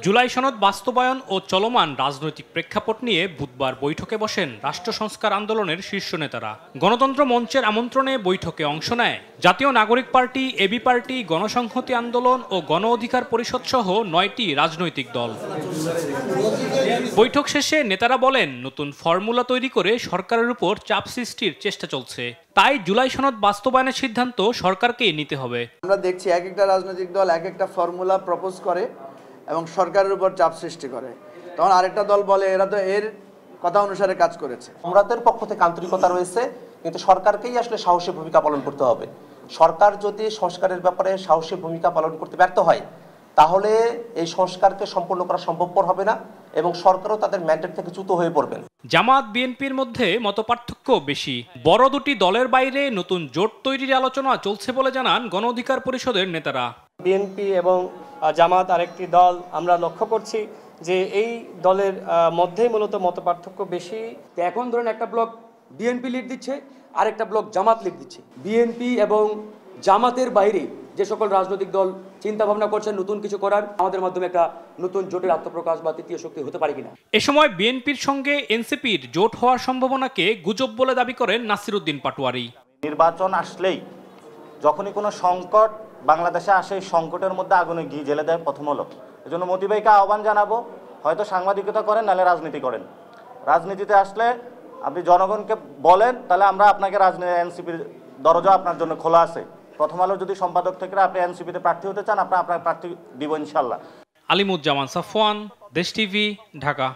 জুলাই সনদ বাস্তবায়ন ও চলমান রাজনৈতিক প্রেক্ষাপট নিয়ে বুধবার বৈঠকে বসেন রাষ্ট্র সংস্কার আন্দোলনের শীর্ষ নেতারা। গণতন্ত্র মঞ্চের আমন্ত্রণে বৈঠকে অংশ নেয় জাতীয় নাগরিক পার্টি, এবি পার্টি, গণসংহতি আন্দোলন ও গণ অধিকার পরিষদ সহ 9টি রাজনৈতিক দল। বৈঠক শেষে নেতারা বলেন, নতুন ফর্মুলা তৈরি করে সরকারের উপর চাপ সৃষ্টির চেষ্টা চলছে। তাই জুলাই সনদ বাস্তবায়নের সিদ্ধান্ত সরকারকেই নিতে হবে। আমরা দেখছি এক একটা রাজনৈতিক দল এক একটা ফর্মুলা প্রপোজ করে এবং সরকারের উপর চাপ সৃষ্টি করে। তখন আরেকটা দল বলে এরা তো এর কথা অনুসারে কাজ করেছে। আমাদের পক্ষ থেকে আন্তরিকতা রয়েছে, কিন্তু সরকারকেই আসলে সাহসী ভূমিকা পালন করতে হবে। সরকার যদি সংস্কারের ব্যাপারে সাহসী ভূমিকা পালন করতে ব্যর্থ হয়, তাহলে এই সংস্কারকে সম্পূর্ণ করা সম্ভবপর হবে না এবং সরকারও তাদের ম্যান্ডেট থেকে চ্যুত হয়ে পড়বেন। জামাত বিএনপির মধ্যে মতপার্থক্য বেশি। বড় দুটি দলের বাইরে নতুন জোট তৈরির আলোচনা চলছে বলে জানান গণ অধিকার পরিষদের নেতারা। বিএনপি এবং জামাত আরেকটি দল আমরা লক্ষ্য করছি যে এই দলের মধ্যেই মূলত মতপার্থক্য বেশি। এখন ধরেন একটা ব্লক বিএনপি লিড দিচ্ছে, আরেকটা ব্লক জামাত লিড দিচ্ছে। বিএনপি এবং জামাতের বাইরে যে সকল রাজনৈতিক দল চিন্তা ভাবনা করছেন নতুন কিছু করার, আমাদের মাধ্যমে একটা নতুন জোটের আত্মপ্রকাশ বা তৃতীয় শক্তি হতে পারে কিনা। এ সময় বিএনপির সঙ্গে এনসিপির জোট হওয়ার সম্ভাবনাকে গুজব বলে দাবি করেন নাসিরউদ্দিন পাটোয়ারি। নির্বাচন আসলেই যখনই কোনো সংকট বাংলাদেশে আসে, এই সংকটের মধ্যে আগুনে ঘি জ্বেলে দেয় প্রথম হলো। এজন্য মতি ভাইকে আহ্বান জানাবো, হয়তো সাংবাদিকতা করেন, নাহলে রাজনীতি করেন। রাজনীতিতে আসলে আপনি জনগণকে বলেন, তাহলে আমরা আপনাকে এনসিপির দরজা আপনার জন্য খোলা আছে। প্রথম আলো যদি সম্পাদক থেকে আপনি এনসিপিতে প্রার্থী হতে চান, আপনার প্রার্থী দিব ইনশাল্লাহ। আলিমুজ্জামান সাফওয়ান, দেশ টিভি, ঢাকা।